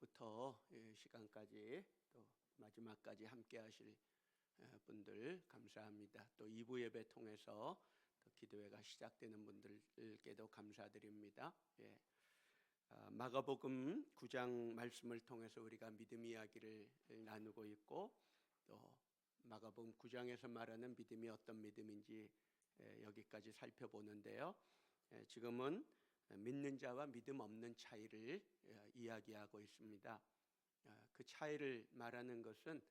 처음부터 시간까지 또 마지막까지 함께 하실 분들 감사합니다. 또 2부 예배 통해서 또 기도회가 시작되는 분들께도 감사드립니다. 마가복음 9장 말씀을 통해서 우리가 믿음 이야기를 나누고 있고, 또 마가복음 9장에서 말하는 믿음이 어떤 믿음인지 여기까지 살펴보는데요. 지금은 믿는 자와 믿음 없는 차이를 이야기하고 있습니다. 그 차이를 말하는 것은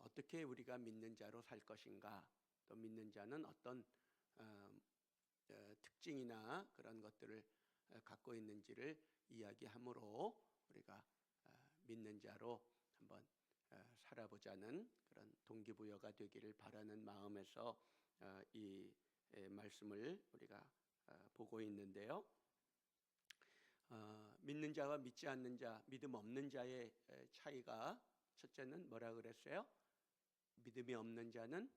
어떻게 우리가 믿는 자로 살 것인가, 또 믿는 자는 어떤 특징이나 그런 것들을 갖고 있는지를 이야기하므로 우리가 믿는 자로 한번 살아보자는 그런 동기부여가 되기를 바라는 마음에서 이 말씀을 우리가 보고 있는데요. 믿는 자와 믿지 않는 자, 믿음 없는 자의 차이가, 첫째는 뭐라 그랬어요? 믿음이 없는 자는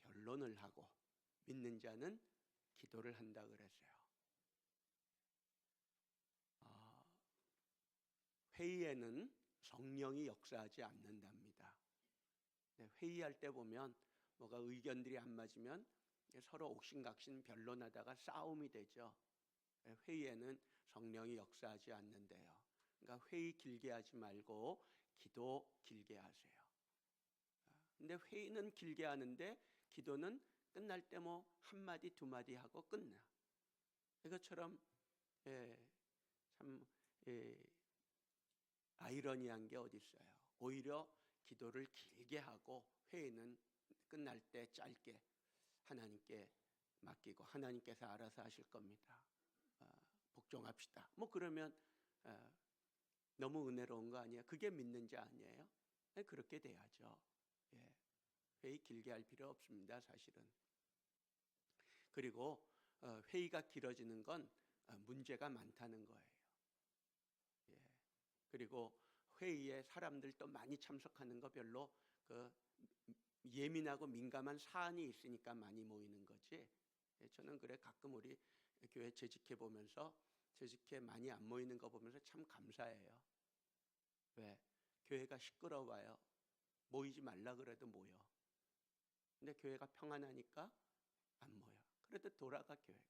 변론을 하고 믿는 자는 기도를 한다 그랬어요. 회의에는 성령이 역사하지 않는답니다. 회의할 때 보면 뭐가 의견들이 안 맞으면 서로 옥신각신 변론하다가 싸움이 되죠. 회의에는 성령이 역사하지 않는데요. 그러니까 회의 길게 하지 말고 기도 길게 하세요. 근데 회의는 길게 하는데 기도는 끝날 때 뭐 한마디 두마디 하고 끝나. 이것처럼 참 아이러니한 게 어디 있어요. 오히려 기도를 길게 하고 회의는 끝날 때 짧게 하나님께 맡기고 하나님께서 알아서 하실 겁니다. 복종합시다. 뭐 그러면 너무 은혜로운 거 아니에요? 그게 믿는 자 아니에요? 그렇게 돼야죠. 회의 길게 할 필요 없습니다, 사실은. 그리고 회의가 길어지는 건 문제가 많다는 거예요. 그리고 회의에 사람들 또 많이 참석하는 거 별로 예민하고 민감한 사안이 있으니까 많이 모이는 거지. 저는 그래 가끔 우리 교회 재직해 보면서 재직해 많이 안 모이는 거 보면서 참 감사해요. 왜? 교회가 시끄러워요. 모이지 말라 그래도 모여. 근데 교회가 평안하니까 안 모여. 그래도 돌아가 교회가.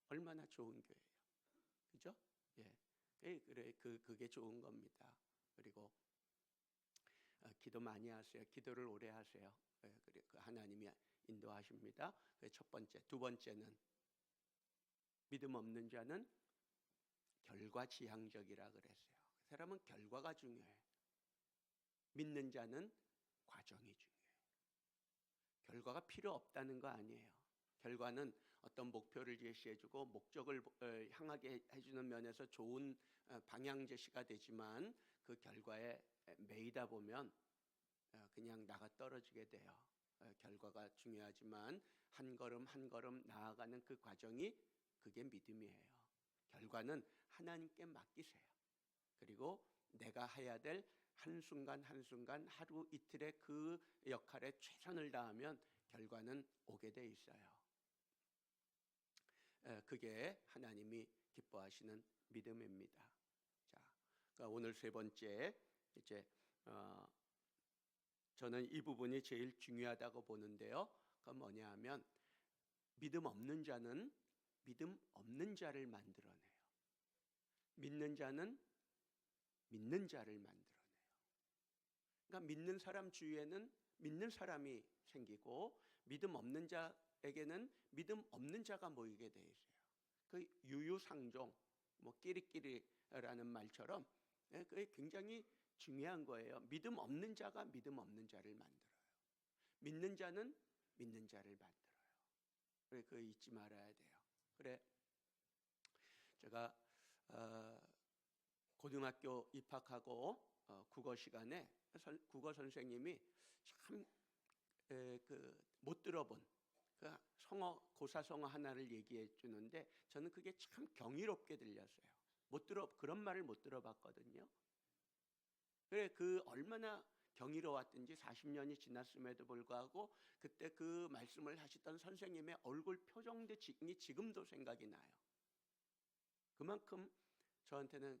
얼마나 좋은 교회예요. 그죠? 그래 그게 좋은 겁니다. 그리고 기도 많이 하세요. 기도를 오래 하세요. 그래 그 하나님이 인도하십니다. 첫 번째, 두 번째는 믿음 없는 자는 결과지향적이라 그랬어요. 그 사람은 결과가 중요해. 믿는 자는 과정이 중요해. 결과가 필요 없다는 거 아니에요. 결과는 어떤 목표를 제시해주고 목적을 향하게 해주는 면에서 좋은 방향 제시가 되지만 그 결과에 매이다 보면 그냥 나가 떨어지게 돼요. 결과가 중요하지만 한 걸음 한 걸음 나아가는 그 과정이 그게 믿음이에요. 결과는 하나님께 맡기세요. 그리고 내가 해야 될 한순간 한순간 하루 이틀의 그 역할에 최선을 다하면 결과는 오게 돼 있어요. 그게 하나님이 기뻐하시는 믿음입니다. 자, 그러니까 오늘 세 번째, 이제 저는 이 부분이 제일 중요하다고 보는데요. 그건 뭐냐 하면 믿음 없는 자는 믿음 없는 자를 만들어내요. 믿는 자는 믿는 자를 만들어내요. 그러니까 믿는 사람 주위에는 믿는 사람이 생기고 믿음 없는 자에게는 믿음 없는 자가 모이게 돼 있어요. 그 유유상종, 뭐 끼리끼리라는 말처럼 그게 굉장히 중요한 거예요. 믿음 없는 자가 믿음 없는 자를 만들어요. 믿는 자는 믿는 자를 만들어요. 그래 그거 잊지 말아야 돼요. 그래 제가 고등학교 입학하고 국어 시간에 국어 선생님이 참 못 들어본 그 성어 고사성어 하나를 얘기해 주는데 저는 그게 참 경이롭게 들렸어요. 그런 말을 못 들어봤거든요. 그래 그 얼마나 경이로웠든지 40년이 지났음에도 불구하고 그때 그 말씀을 하시던 선생님의 얼굴 표정이 지금도 생각이 나요. 그만큼 저한테는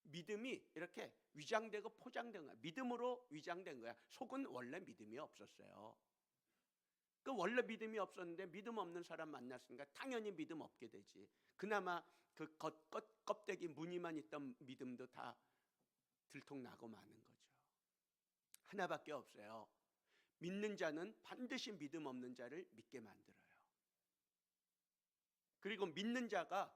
믿음이 이렇게 위장되고 포장된 거야. 믿음으로 위장된 거야. 속은 원래 믿음이 없었어요. 그 원래 믿음이 없었는데 믿음 없는 사람 만났으니까 당연히 믿음 없게 되지. 그나마 그 껍데기 무늬만 있던 믿음도 다 들통나고 마는 거죠. 하나밖에 없어요. 믿는 자는 반드시 믿음 없는 자를 믿게 만들어요. 그리고 믿는 자가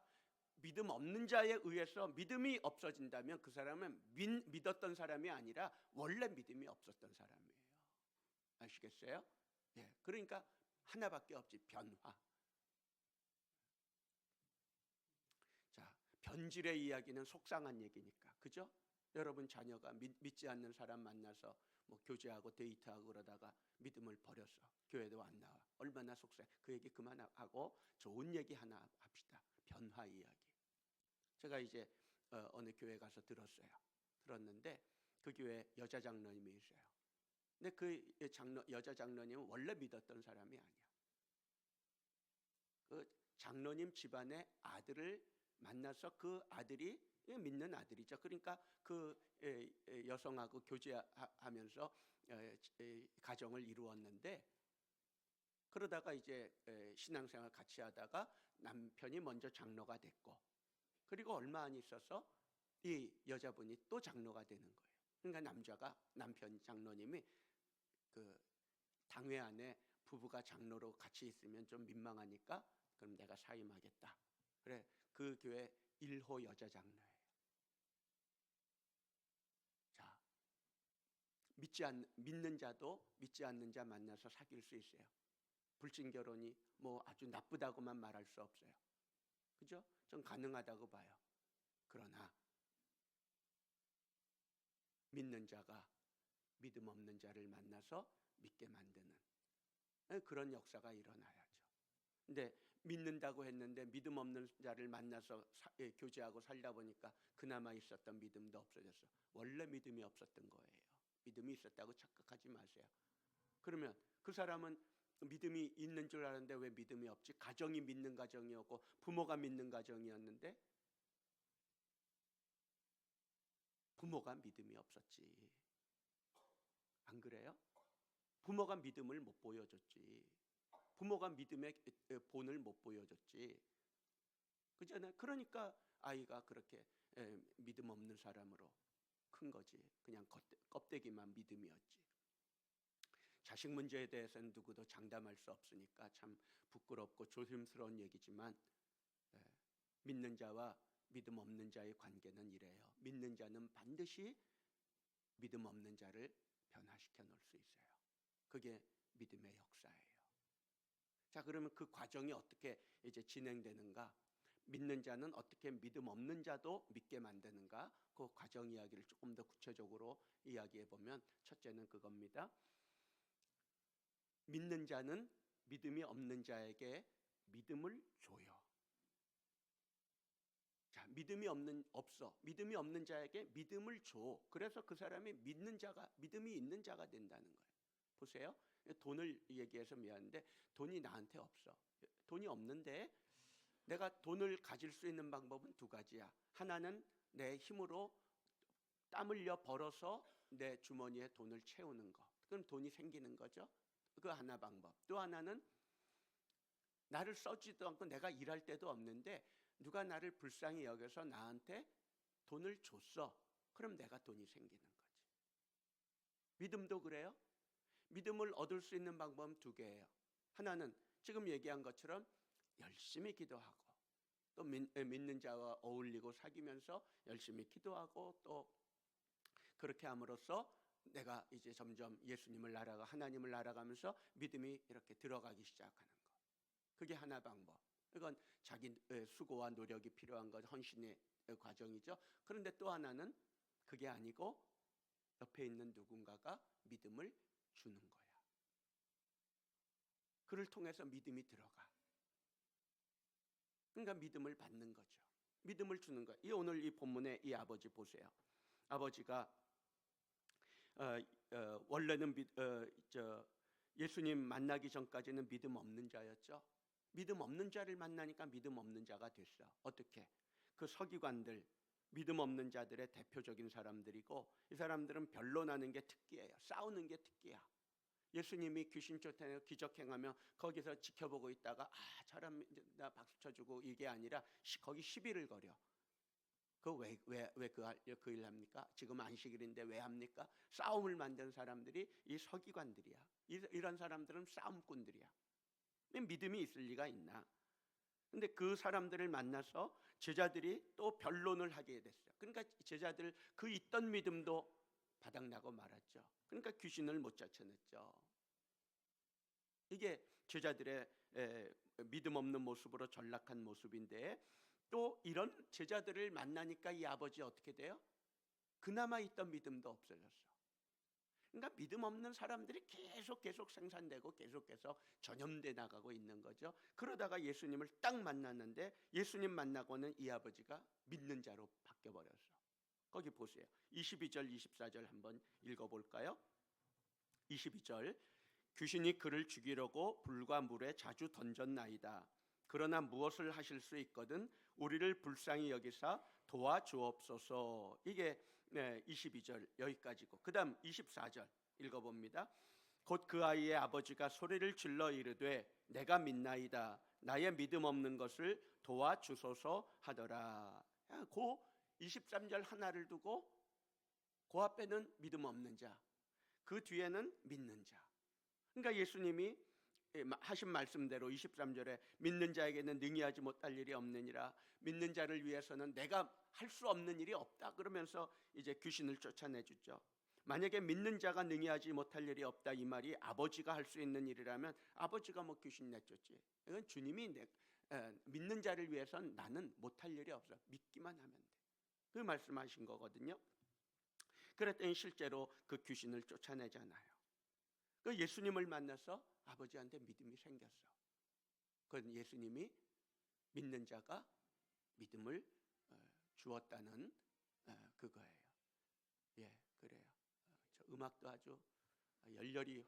믿음 없는 자에 의해서 믿음이 없어진다면 그 사람은 믿었던 사람이 아니라 원래 믿음이 없었던 사람이에요. 아시겠어요? 예, 그러니까 하나밖에 없지, 변화. 자, 변질의 이야기는 속상한 얘기니까, 그죠? 여러분 자녀가 믿지 않는 사람 만나서 뭐 교제하고 데이트하고 그러다가 믿음을 버렸어. 교회도 안 나와. 얼마나 속상해. 그 얘기 그만하고 좋은 얘기 하나 합시다. 변화 이야기. 제가 이제 어느 교회 가서 들었는데 그 교회 여자 장로님이 있어요. 근데 그 여자 장로님은 원래 믿었던 사람이 아니야. 그 장로님 집안의 아들을 만나서 그 아들이 믿는 아들이죠. 그러니까 그 여성하고 교제하면서 가정을 이루었는데, 그러다가 이제 신앙생활 같이 하다가 남편이 먼저 장로가 됐고, 그리고 얼마 안 있어서 이 여자분이 또 장로가 되는 거예요. 그러니까 남편 장로님이 그 당회 안에 부부가 장로로 같이 있으면 좀 민망하니까 그럼 내가 사임하겠다. 그래, 그 교회 1호 여자 장로예요. 자, 믿는 자도 믿지 않는 자 만나서 사귈 수 있어요. 불신 결혼이 뭐 아주 나쁘다고만 말할 수 없어요. 그죠? 좀 가능하다고 봐요. 그러나 믿는 자가 믿음 없는 자를 만나서 믿게 만드는 그런 역사가 일어나야죠. 근데 믿는다고 했는데 믿음 없는 자를 만나서 교제하고 살다 보니까 그나마 있었던 믿음도 없어졌어. 원래 믿음이 없었던 거예요. 믿음이 있었다고 착각하지 마세요. 그러면 그 사람은 믿음이 있는 줄 아는데 왜 믿음이 없지? 가정이 믿는 가정이었고 부모가 믿는 가정이었는데 부모가 믿음이 없었지. 안 그래요? 부모가 믿음을 못 보여줬지. 부모가 믿음의 본을 못 보여줬지. 그잖아요. 그러니까 아이가 그렇게 믿음 없는 사람으로 큰 거지. 그냥 껍데기만 믿음이었지. 자식 문제에 대해서는 누구도 장담할 수 없으니까 참 부끄럽고 조심스러운 얘기지만, 믿는 자와 믿음 없는 자의 관계는 이래요. 믿는 자는 반드시 믿음 없는 자를 변화시켜 놓을 수 있어요. 그게 믿음의 역사예요. 자, 그러면 그 과정이 어떻게 이제 진행되는가? 믿는 자는 어떻게 믿음 없는 자도 믿게 만드는가? 그 과정 이야기를 조금 더 구체적으로 이야기해 보면, 첫째는 그겁니다. 믿는 자는 믿음이 없는 자에게 믿음을 줘요. 자, 믿음이 없는 자에게 믿음을 줘. 그래서 그 사람이 믿음이 있는 자가 된다는 거예요. 보세요. 돈을 얘기해서 미안한데 돈이 나한테 없어. 돈이 없는데 내가 돈을 가질 수 있는 방법은 두 가지야. 하나는 내 힘으로 땀 흘려 벌어서 내 주머니에 돈을 채우는 거. 그럼 돈이 생기는 거죠. 그 하나 방법. 또 하나는 나를 써지도 않고 내가 일할 때도 없는데 누가 나를 불쌍히 여겨서 나한테 돈을 줬어. 그럼 내가 돈이 생기는 거지. 믿음도 그래요. 믿음을 얻을 수 있는 방법은 두 개예요. 하나는 지금 얘기한 것처럼 열심히 기도하고 또 믿는 자와 어울리고 사귀면서 열심히 기도하고 또 그렇게 함으로써 내가 이제 점점 예수님을 하나님을 알아가면서 믿음이 이렇게 들어가기 시작하는 것. 그게 하나 방법. 이건 자기 수고와 노력이 필요한 것, 헌신의 과정이죠. 그런데 또 하나는 그게 아니고 옆에 있는 누군가가 믿음을 주는 거야. 그를 통해서 믿음이 들어가. 그러니까 믿음을 받는 거죠. 믿음을 주는 거야. 오늘 이 본문의 이 아버지 보세요. 아버지가 원래는 예수님 만나기 전까지는 믿음 없는 자였죠. 믿음 없는 자를 만나니까 믿음 없는 자가 됐어. 어떻게? 그 서기관들, 믿음 없는 자들의 대표적인 사람들이고, 이 사람들은 변론하는 게 특기예요. 싸우는 게 특기야. 예수님이 귀신 쫓아내고 기적 행하며 거기서 지켜보고 있다가 저람 나 박수 쳐주고 이게 아니라 거기 시비를 걸여. 그 일 합니까? 지금 안식일인데 왜 합니까? 싸움을 만든 사람들이 이 서기관들이야. 이런 사람들은 싸움꾼들이야. 믿음이 있을 리가 있나? 근데 그 사람들을 만나서 제자들이 또 변론을 하게 됐어요. 그러니까 제자들 그 있던 믿음도 바닥나고 말았죠. 그러니까 귀신을 못 쫓아냈죠. 이게 제자들의 믿음 없는 모습으로 전락한 모습인데, 또 이런 제자들을 만나니까 이 아버지 어떻게 돼요? 그나마 있던 믿음도 없어졌어. 그러니까 믿음 없는 사람들이 계속 생산되고 계속해서 전염돼 나가고 있는 거죠. 그러다가 예수님을 딱 만났는데, 예수님 만나고는 이 아버지가 믿는 자로 바뀌어버렸어. 거기 보세요. 22절 24절 한번 읽어볼까요? 22절, 귀신이 그를 죽이려고 불과 물에 자주 던졌나이다. 그러나 무엇을 하실 수 있거든 우리를 불쌍히 여기사 도와주옵소서. 이게 22절 여기까지고, 그 다음 24절 읽어봅니다. 곧 그 아이의 아버지가 소리를 질러 이르되 내가 믿나이다. 나의 믿음 없는 것을 도와주소서 하더라. 그 23절 하나를 두고 그 앞에는 믿음 없는 자, 그 뒤에는 믿는 자. 그러니까 예수님이 하신 말씀대로 23절에 믿는 자에게는 능히 하지 못할 일이 없느니라. 믿는 자를 위해서는 내가 할 수 없는 일이 없다. 그러면서 이제 귀신을 쫓아내주죠. 만약에 믿는 자가 능히 하지 못할 일이 없다, 이 말이 아버지가 할 수 있는 일이라면 아버지가 뭐 귀신 내쫓지. 이건 주님이 믿는 자를 위해서는 나는 못할 일이 없어. 믿기만 하면 돼. 그 말씀하신 거거든요. 그랬더니 실제로 그 귀신을 쫓아내잖아요. 그 예수님을 만나서 아버지한테 믿음이 생겼어. 그건 예수님이 믿는 자가 믿음을 주었다는 그거예요. 예, 그래요. 저 음악도 아주 열렬히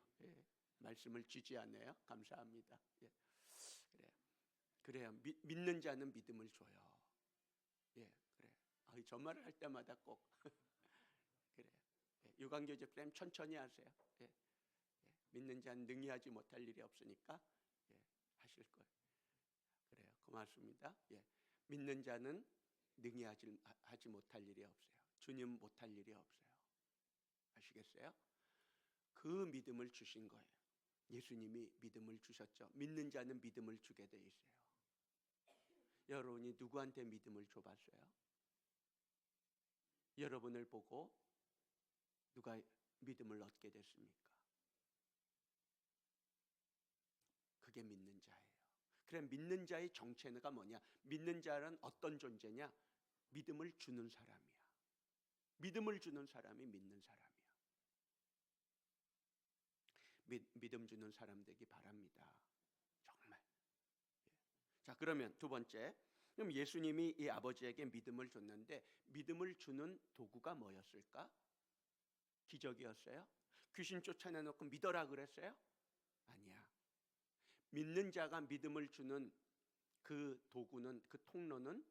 말씀을 지지하네요. 감사합니다. 예, 그래요. 믿는 자는 믿음을 줘요. 예, 그래. 저 말을 할 때마다 꼭 그래요. 예, 유관교제 프레임 천천히 하세요. 예. 믿는 자는 능히 하지 못할 일이 없으니까 하실 거예요. 그래요. 고맙습니다. 믿는 자는 능히 하지 못할 일이 없어요. 주님 못할 일이 없어요. 아시겠어요? 그 믿음을 주신 거예요. 예수님이 믿음을 주셨죠. 믿는 자는 믿음을 주게 돼 있어요. 여러분이 누구한테 믿음을 줘봤어요? 여러분을 보고 누가 믿음을 얻게 됐습니까? 그게 믿는 자예요. 그래, 믿는 자의 정체가 뭐냐? 믿는 자는 어떤 존재냐? 믿음을 주는 사람이야. 믿음을 주는 사람이 믿는 사람이야. 믿음 주는 사람 되기 바랍니다. 정말. 자, 그러면 두 번째, 그럼 예수님이 이 아버지에게 믿음을 줬는데 믿음을 주는 도구가 뭐였을까? 기적이었어요? 귀신 쫓아내놓고 믿어라 그랬어요? 아니야. 믿는 자가 믿음을 주는 그 도구는, 그 통로는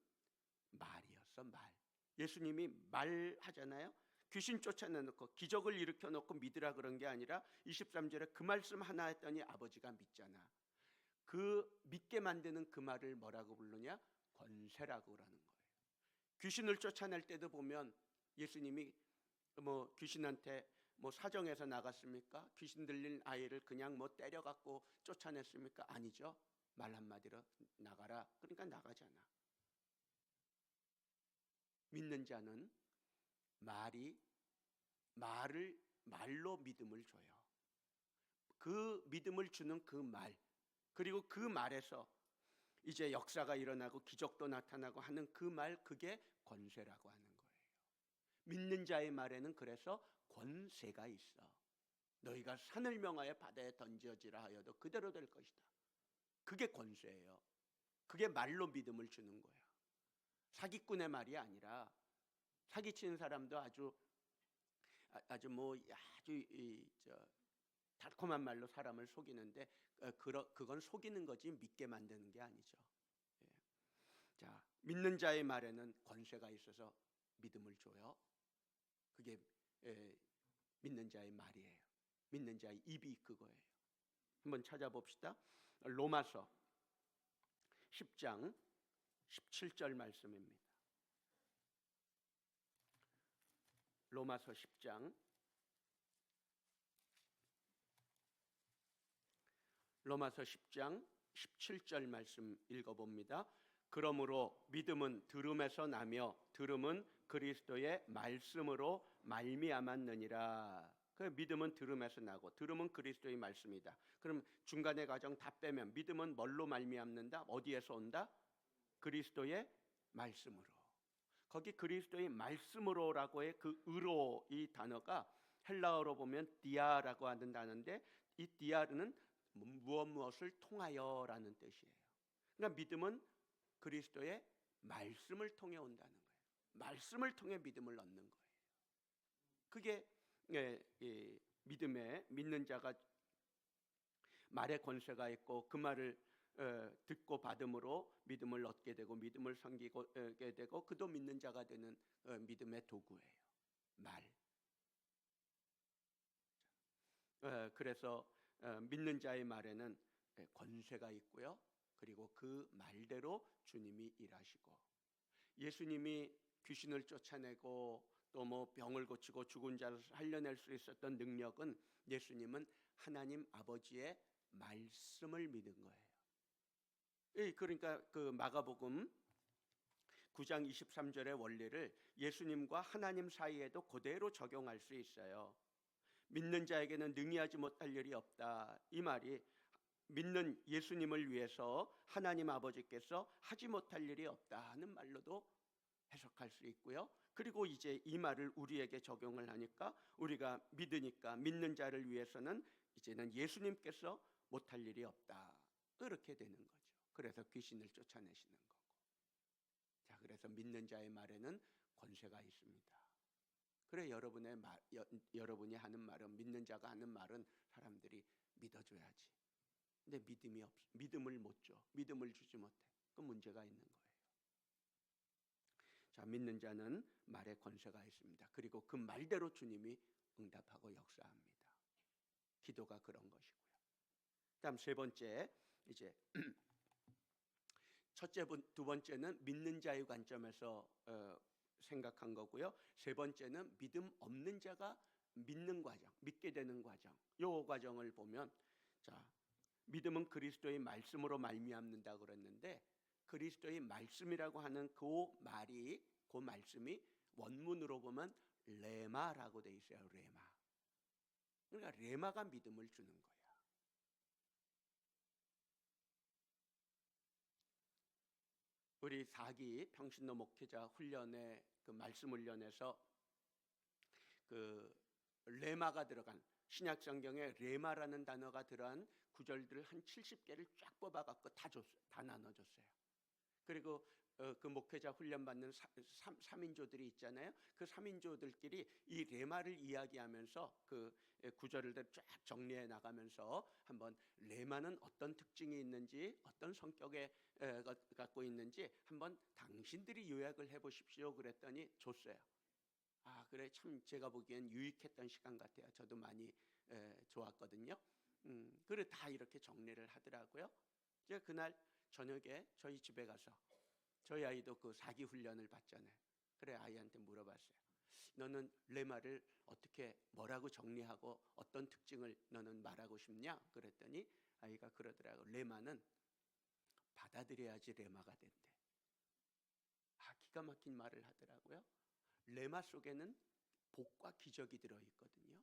말이었어. 말. 예수님이 말하잖아요. 귀신 쫓아내놓고 기적을 일으켜놓고 믿으라 그런 게 아니라 23절에 그 말씀 하나 했더니 아버지가 믿잖아. 그 믿게 만드는 그 말을 뭐라고 부르냐? 권세라고 그러는 거예요. 귀신을 쫓아낼 때도 보면 예수님이 뭐 귀신한테 뭐 사정해서 나갔습니까? 귀신 들린 아이를 그냥 뭐 때려갖고 쫓아냈습니까? 아니죠. 말 한마디로 나가라. 그러니까 나가잖아. 믿는 자는 말로 믿음을 줘요. 그 믿음을 주는 그 말, 그리고 그 말에서 이제 역사가 일어나고 기적도 나타나고 하는 그 말, 그게 권세라고 하는 거예요. 믿는 자의 말에는 그래서 권세가 있어. 너희가 산을 명하여 바다에 던져지라 하여도 그대로 될 것이다. 그게 권세예요. 그게 말로 믿음을 주는 거야. 사기꾼의 말이 아니라, 사기치는 사람도 아주 달콤한 말로 사람을 속이는데 그건 속이는 거지 믿게 만드는 게 아니죠. 자, 믿는 자의 말에는 권세가 있어서 믿음을 줘요. 그게 믿는 자의 말이에요. 믿는 자의 입이 그거예요. 한번 찾아봅시다. 로마서 10장 17절 말씀입니다. 로마서 10장 17절 말씀 읽어봅니다. 그러므로 믿음은 들음에서 나며 들음은 그리스도의 말씀으로 말미암았느니라. 그 믿음은 들음에서 나고 들음은 그리스도의 말씀이다. 그럼 중간의 과정 다 빼면 믿음은 뭘로 말미암는다? 어디에서 온다? 그리스도의 말씀으로. 거기 그리스도의 말씀으로라고의 그 으로 이 단어가 헬라어로 보면 디아라고 하는 단어인데 이 디아르는 무엇을 통하여라는 뜻이에요. 그러니까 믿음은 그리스도의 말씀을 통해 온다는 거예요. 말씀을 통해 믿음을 얻는 거예요. 그게 믿음에 믿는 자가 말의 권세가 있고 그 말을 듣고 받음으로 믿음을 얻게 되고 믿음을 섬기게 되고 그도 믿는 자가 되는 믿음의 도구예요. 말. 그래서 믿는 자의 말에는 권세가 있고요. 그리고 그 말대로 주님이 일하시고 예수님이 귀신을 쫓아내고 또 뭐 병을 고치고 죽은 자를 살려낼 수 있었던 능력은 예수님은 하나님 아버지의 말씀을 믿은 거예요. 그러니까 그 마가복음 9장 23절의 원리를 예수님과 하나님 사이에도 그대로 적용할 수 있어요. 믿는 자에게는 능히하지 못할 일이 없다. 이 말이 믿는 예수님을 위해서 하나님 아버지께서 하지 못할 일이 없다는 말로도 해석할 수 있고요. 그리고 이제 이 말을 우리에게 적용을 하니까 우리가 믿으니까 믿는 자를 위해서는 이제는 예수님께서 못할 일이 없다. 그렇게 되는 거죠. 그래서 귀신을 쫓아내시는 거고. 자, 그래서 믿는 자의 말에는 권세가 있습니다. 그래 여러분이 하는 말은 믿는 자가 하는 말은 사람들이 믿어줘야지. 근데 믿음을 못 줘. 믿음을 주지 못해. 그 문제가 있는 거예요. 자, 믿는 자는 말에 권세가 있습니다. 그리고 그 말대로 주님이 응답하고 역사합니다. 기도가 그런 것이고요. 다음 세 번째 이제 두 번째는 믿는 자의 관점에서 생각한 거고요. 세 번째는 믿음 없는 자가 믿는 과정, 믿게 되는 과정. 요 과정을 보면 자, 믿음은 그리스도의 말씀으로 말미암는다 그랬는데 그리스도의 말씀이라고 하는 그 말씀이 원문으로 보면 레마라고 돼 있어요. 레마. 그러니까 레마가 믿음을 주는 거야. 우리 4기 평신도 목회자 훈련의 그 말씀 훈련에서 그 레마가 들어간 신약 성경에 레마라는 단어가 들어간 구절들을 한 70개를 쫙 뽑아갖고 다 나눠줬어요. 그리고 그 목회자 훈련 받는 3인조들이 있잖아요. 그 3인조들끼리 이 레마를 이야기하면서 그 구절을 쫙 정리해 나가면서 한번 레마는 어떤 특징이 있는지 어떤 성격에 갖고 있는지 한번 당신들이 요약을 해보십시오 그랬더니 줬어요. 아, 그래 참 제가 보기엔 유익했던 시간 같아요. 저도 많이 좋았거든요. 그래 다 이렇게 정리를 하더라고요. 제가 그날 저녁에 저희 집에 가서 저희 아이도 그 4기 훈련을 받잖아요. 그래 아이한테 물어봤어요. 너는 레마를 어떻게 뭐라고 정리하고 어떤 특징을 너는 말하고 싶냐? 그랬더니 아이가 그러더라고요. 레마는 받아들여야지 레마가 된대. 아, 기가 막힌 말을 하더라고요. 레마 속에는 복과 기적이 들어있거든요.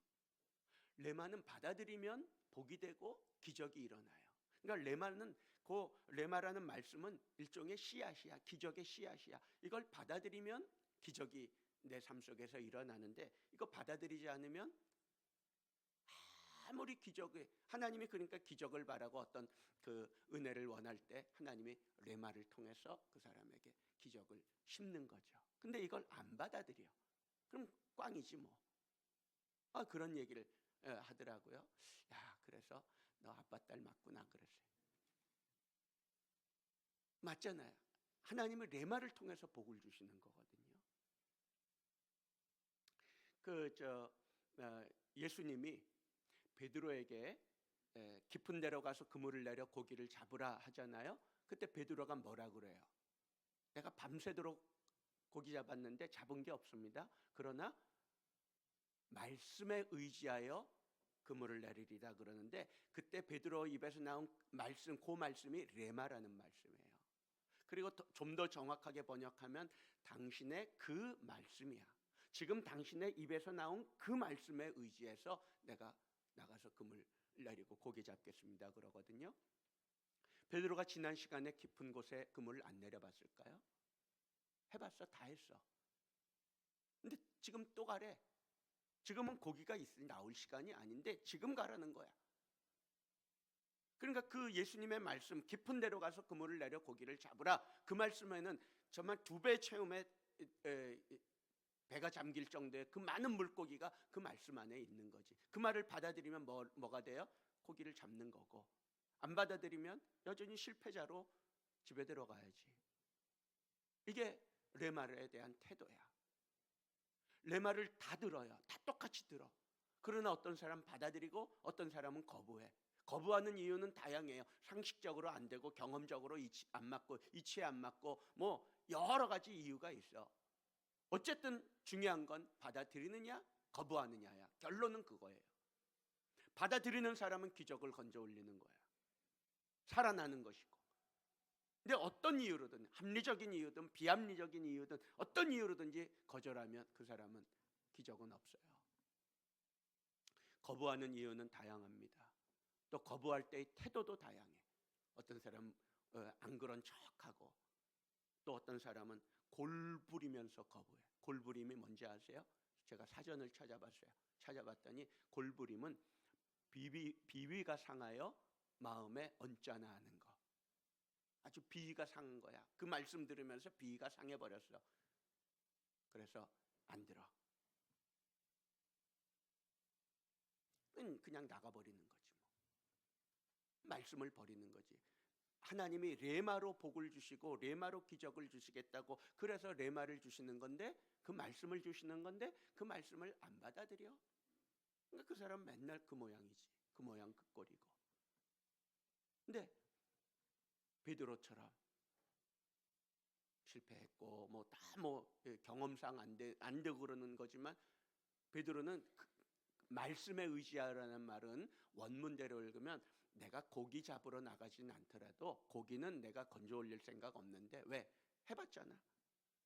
레마는 받아들이면 복이 되고 기적이 일어나요. 그러니까 레마라는 말씀은 일종의 씨앗이야. 기적의 씨앗이야. 이걸 받아들이면 기적이 내 삶 속에서 일어나는데 이거 받아들이지 않으면 아무리 하나님이 그러니까 기적을 바라고 어떤 그 은혜를 원할 때 하나님이 레마를 통해서 그 사람에게 기적을 심는 거죠. 근데 이걸 안 받아들여. 그럼 꽝이지 뭐. 그런 얘기를 하더라고요. 야, 그래서 너 아빠 딸 맞구나 그랬어요. 맞잖아요. 하나님은 레마를 통해서 복을 주시는 거거든요. 예수님이 베드로에게 깊은 데로 가서 그물을 내려 고기를 잡으라 하잖아요. 그때 베드로가 뭐라 그래요? 내가 밤새도록 고기 잡았는데 잡은 게 없습니다. 그러나 말씀에 의지하여 그물을 내리리라 그러는데, 그때 베드로 입에서 나온 말씀, 그 말씀이 레마라는 말씀이에요. 그리고 좀 더 정확하게 번역하면 당신의 그 말씀이야. 지금 당신의 입에서 나온 그 말씀에 의지해서 내가 나가서 그물 내리고 고기 잡겠습니다 그러거든요. 베드로가 지난 시간에 깊은 곳에 그물을 안 내려봤을까요? 해봤어, 다 했어. 근데 지금 또 가래. 지금은 고기가 나올 시간이 아닌데 지금 가라는 거야. 그러니까 그 예수님의 말씀, 깊은 데로 가서 그물을 내려 고기를 잡으라, 그 말씀에는 정말 2배 체험에 배가 잠길 정도의 그 많은 물고기가 그 말씀 안에 있는 거지. 그 말을 받아들이면 뭐가 돼요? 고기를 잡는 거고, 안 받아들이면 여전히 실패자로 집에 들어가야지. 이게 레마에 대한 태도야. 레마를 다 들어요. 다 똑같이 들어. 그러나 어떤 사람은 받아들이고 어떤 사람은 거부해. 거부하는 이유는 다양해요. 상식적으로 안 되고, 경험적으로 안 맞고, 이치에 안 맞고, 뭐 여러 가지 이유가 있어. 어쨌든 중요한 건 받아들이느냐 거부하느냐야. 결론은 그거예요. 받아들이는 사람은 기적을 건져 올리는 거야. 살아나는 것이고. 근데 어떤 이유로든, 합리적인 이유든 비합리적인 이유든 어떤 이유로든지 거절하면 그 사람은 기적은 없어요. 거부하는 이유는 다양합니다. 또 거부할 때의 태도도 다양해. 어떤 사람은 안 그런 척하고, 또 어떤 사람은 골부리면서 거부해. 골부림이 뭔지 아세요? 제가 사전을 찾아봤더니 골부림은 비위가 상하여 마음에 언짢아 하는 거. 아주 비위가 상한 거야. 그 말씀 들으면서 비위가 상해버렸어. 그래서 안 들어. 그냥 나가버리는 거지 뭐. 말씀을 버리는 거지. 하나님이 레마로 복을 주시고 레마로 기적을 주시겠다고, 그래서 레마를 주시는 건데, 그 말씀을 주시는 건데 그 말씀을 안 받아들여. 그러니까 그 사람 맨날 그 모양이지. 그 모양 그 꼴이고. 근데 베드로처럼 실패했고 경험상 안 되고 그러는 거지만, 베드로는 그 말씀에 의지하라는 말은 원문대로 읽으면 내가 고기 잡으러 나가진 않더라도 고기는 내가 건져 올릴 생각 없는데, 왜? 해봤잖아.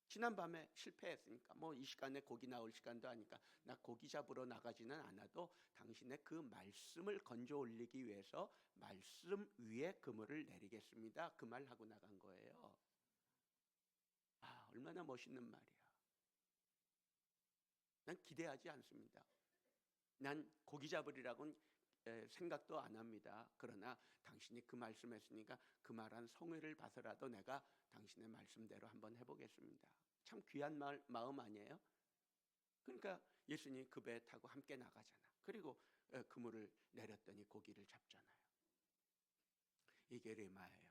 지난밤에 실패했으니까 뭐 이 시간에 고기 나올 시간도 아니까 나 고기 잡으러 나가지는 않아도 당신의 그 말씀을 건져 올리기 위해서 말씀 위에 그물을 내리겠습니다. 그 말 하고 나간 거예요. 아, 얼마나 멋있는 말이야. 난 기대하지 않습니다. 난 고기 잡으리라고는 생각도 안 합니다. 그러나 당신이 그 말씀했으니까 그 말한 성의를 봐서라도 내가 당신의 말씀대로 한번 해보겠습니다. 참 귀한 마음 아니에요? 그러니까 예수님이 그 배 타고 함께 나가잖아. 그리고 그물을 내렸더니 고기를 잡잖아요. 이게 레마예요.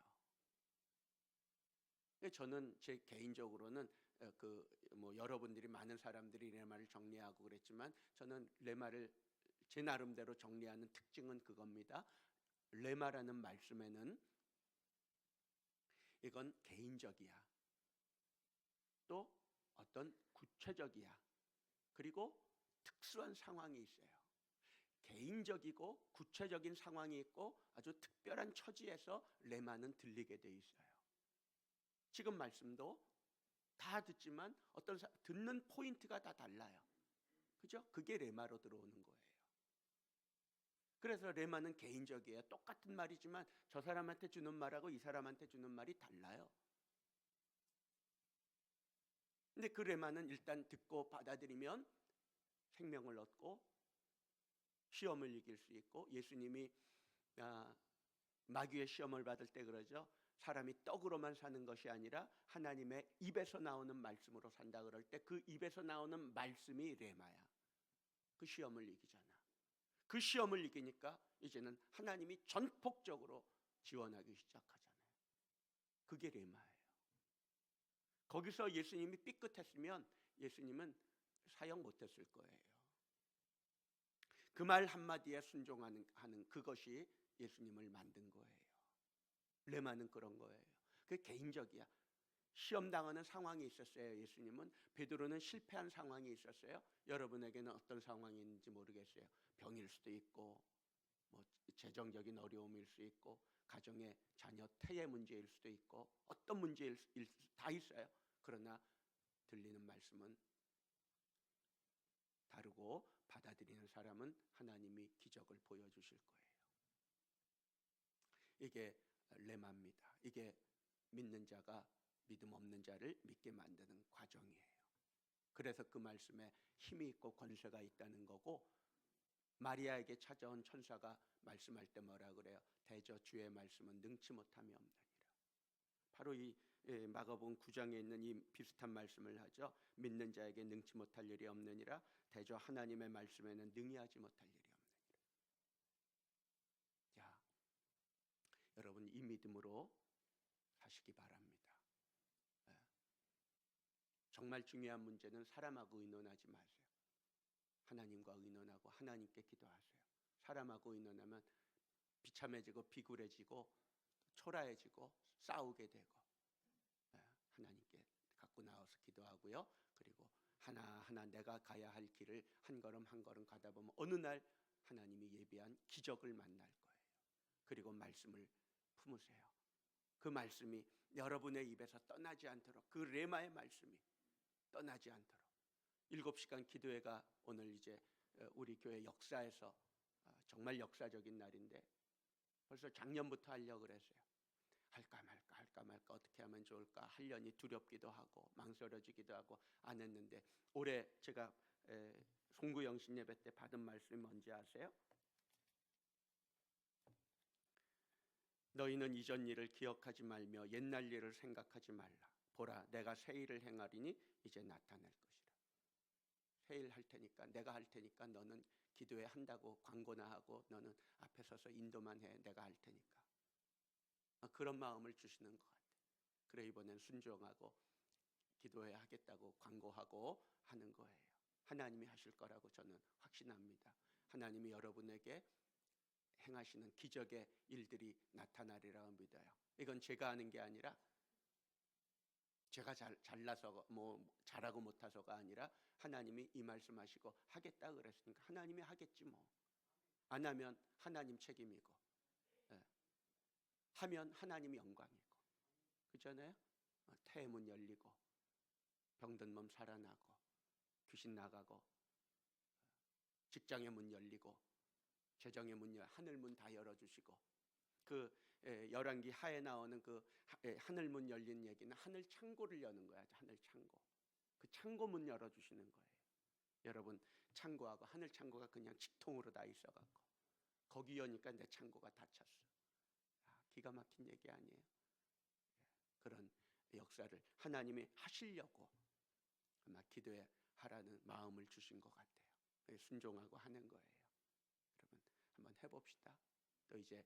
저는 제 개인적으로는 여러분들이, 많은 사람들이 레마를 정리하고 그랬지만, 저는 레마를 제 나름대로 정리하는 특징은 그겁니다. 레마라는 말씀에는 이건 개인적이야. 또 어떤 구체적이야. 그리고 특수한 상황이 있어요. 개인적이고 구체적인 상황이 있고 아주 특별한 처지에서 레마는 들리게 돼 있어요. 지금 말씀도 다 듣지만 듣는 포인트가 다 달라요. 그죠? 그게 레마로 들어오는 거예요. 그래서 레마는 개인적이에요. 똑같은 말이지만 저 사람한테 주는 말하고 이 사람한테 주는 말이 달라요. 근데 그 레마는 일단 듣고 받아들이면 생명을 얻고 시험을 이길 수 있고, 예수님이 마귀의 시험을 받을 때 그러죠. 사람이 떡으로만 사는 것이 아니라 하나님의 입에서 나오는 말씀으로 산다 그럴 때 그 입에서 나오는 말씀이 레마야. 그 시험을 이기잖아. 그 시험을 이기니까 이제는 하나님이 전폭적으로 지원하기 시작하잖아요. 그게 레마예요. 거기서 예수님이 삐끗했으면 예수님은 사역 못했을 거예요. 그 말 한마디에 순종하는 그것이 예수님을 만든 거예요. 레마는 그런 거예요. 그게 개인적이야. 시험 당하는 상황이 있었어요. 예수님은. 베드로는 실패한 상황이 있었어요. 여러분에게는 어떤 상황이 있는지 모르겠어요. 병일 수도 있고, 뭐 재정적인 어려움일 수 있고, 가정의 자녀 태의 문제일 수도 있고, 어떤 문제일 다 있어요. 그러나 들리는 말씀은 다르고 받아들이는 사람은 하나님이 기적을 보여주실 거예요. 이게 레마입니다. 이게 믿는 자가 믿음 없는 자를 믿게 만드는 과정이에요. 그래서 그 말씀에 힘이 있고 권세가 있다는 거고, 마리아에게 찾아온 천사가 말씀할 때 뭐라 그래요? 대저 주의 말씀은 능치 못함이 없느니라. 바로 이 마가복음 9장에 있는 이 비슷한 말씀을 하죠. 믿는 자에게 능치 못할 일이 없느니라. 대저 하나님의 말씀에는 능히 하지 못할 일이 없느니라. 자, 여러분 이 믿음으로 사시기 바랍니다. 정말 중요한 문제는 사람하고 의논하지 마세요. 하나님과 의논하고 하나님께 기도하세요. 사람하고 의논하면 비참해지고 비굴해지고 초라해지고 싸우게 되고, 하나님께 갖고 나와서 기도하고요. 그리고 하나하나 내가 가야 할 길을 한 걸음 한 걸음 가다 보면 어느 날 하나님이 예비한 기적을 만날 거예요. 그리고 말씀을 품으세요. 그 말씀이 여러분의 입에서 떠나지 않도록, 그 레마의 말씀이 떠나지 않도록. 7시간 기도회가 오늘 이제 우리 교회 역사에서 정말 역사적인 날인데, 벌써 작년부터 하려고 그랬어요. 할까 말까 어떻게 하면 좋을까 하려니 두렵기도 하고 망설여지기도 하고 안 했는데, 올해 제가 송구 영신 예배 때 받은 말씀이 뭔지 아세요? 너희는 이전 일을 기억하지 말며 옛날 일을 생각하지 말라. 보라, 내가 새 일을 행하리니 이제 나타낼 것이라. 새 일 할 테니까, 내가 할 테니까 너는 기도회 한다고 광고나 하고 너는 앞에 서서 인도만 해. 내가 할 테니까. 그런 마음을 주시는 것 같아요. 그래 이번엔 순종하고 기도회 하겠다고 광고하고 하는 거예요. 하나님이 하실 거라고 저는 확신합니다. 하나님이 여러분에게 행하시는 기적의 일들이 나타나리라고 믿어요. 이건 제가 하는 게 아니라, 제가 잘나서 뭐 잘하고 못해서가 아니라 하나님이 이 말씀하시고 하겠다 그랬으니까 하나님이 하겠지 뭐. 안 하면 하나님 책임이고, 하면 하나님 영광이고. 그렇잖아요? 태의 문 열리고 병든 몸 살아나고 귀신 나가고 직장의 문 열리고 재정의 문 하늘 문 다 열어주시고, 그 열왕기 하에 나오는 그 하늘 문 열린 얘기는 하늘 창고를 여는 거야. 하늘 창고. 그 창고 문 열어주시는 거예요. 여러분 창고하고 하늘 창고가 그냥 직통으로 다 있어갖고 거기 여니까 내 창고가 닫혔어. 기가 막힌 얘기 아니에요? 그런 역사를 하나님이 하시려고 아마 기도해 하라는 마음을 주신 것 같아요. 순종하고 하는 거예요. 여러분 한번 해봅시다. 또 이제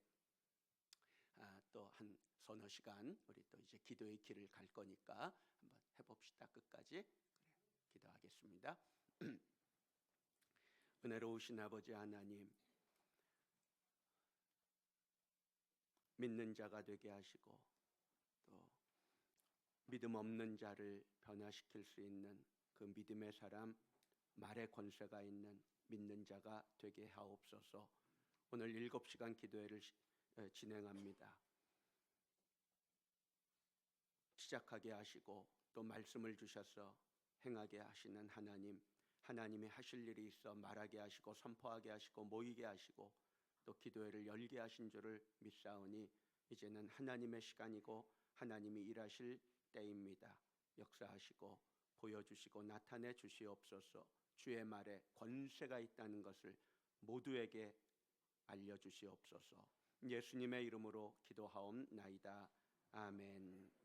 또 한 서너 시간 우리 또 이제 기도의 길을 갈 거니까 한번 해봅시다. 끝까지. 기도하겠습니다. 은혜로우신 아버지 하나님, 믿는 자가 되게 하시고 또 믿음 없는 자를 변화시킬 수 있는 그 믿음의 사람, 말의 권세가 있는 믿는 자가 되게 하옵소서. 오늘 7시간 기도회를 진행합니다. 시작하게 하시고 또 말씀을 주셔서 행하게 하시는 하나님, 하나님이 하실 일이 있어 말하게 하시고 선포하게 하시고 모이게 하시고 또 기도회를 열게 하신 줄을 믿사오니 이제는 하나님의 시간이고 하나님이 일하실 때입니다. 역사하시고 보여주시고 나타내 주시옵소서. 주의 말에 권세가 있다는 것을 모두에게 알려주시옵소서. 예수님의 이름으로 기도하옵나이다. 아멘.